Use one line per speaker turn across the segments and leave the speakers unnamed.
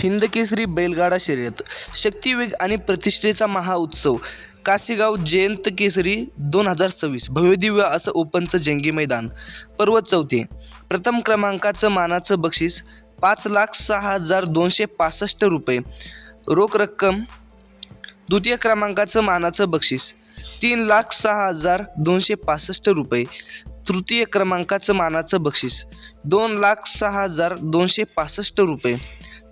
हिंदकेसरी बैलगाडा शर्यत शक्तिवेग आणि प्रतिष्ठेचा महाउत्सव कासेगाव जयंत केसरी 2026 भव्यदिव्य असं ओपनचं जंगी मैदान पर्व 4. प्रथम क्रमांकाचं मानाचं बक्षीस 5,06,265 रुपये रोख रक्कम. द्वितीय क्रमांकाचं मानाचं बक्षीस 3,06,265 रुपये. तृतीय क्रमांकाचं मानाचं बक्षीस 2,06,265 रुपये.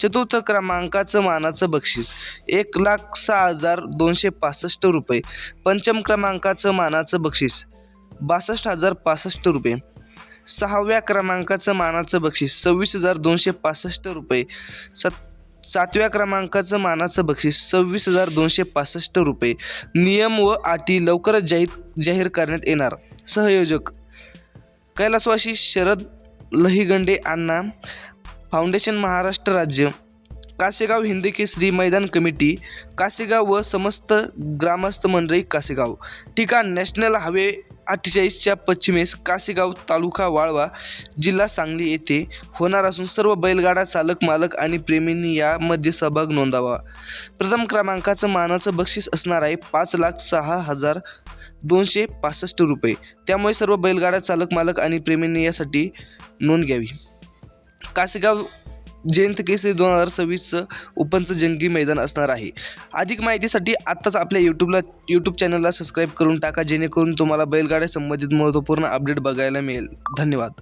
चतुर्थ क्रमांकाचं मानाचं बक्षीस 1,06,265 रुपये. पंचम क्रमांकाचं मानाचं बक्षीस 62,065 रुपये. सहाव्या क्रमांकाचं मानाचं बक्षीस 26,265 रुपये. सातव्या क्रमांकाचं मानाचं बक्षीस 26,265 रुपये. नियम व अटी लवकरच जाहीर करण्यात येणार. सहयोजक कैलासवासी शरद लहिगंडे अण्णा फाउंडेशन महाराष्ट्र राज्य कासेगाव हिंदकेसरी मैदान कमिटी कासेगाव व समस्त ग्रामस्थ मंडळी कासेगाव. ठिकाण नॅशनल हायवे 48च्या पश्चिमेस कासेगाव तालुका वाळवा जिल्हा सांगली येथे होणार असून सर्व बैलगाडा चालक मालक आणि प्रेमींनी यामध्ये सहभाग नोंदवावा. प्रथम क्रमांकाचं मानाचं बक्षीस असणार आहे 5,06,265 रुपये. त्यामुळे सर्व बैलगाडा चालक मालक आणि प्रेमींनी यासाठी नोंद घ्यावी. कासेगाव जयंत केसरी 2026चं ओपनचं जंगी मैदान असणार आहे. अधिक माहितीसाठी आत्ताच आपल्या यूट्यूब चॅनलला सबस्क्राईब करून टाका, जेणेकरून तुम्हाला बैलगाड्या संबंधित महत्त्वपूर्ण अपडेट बघायला मिळेल. धन्यवाद.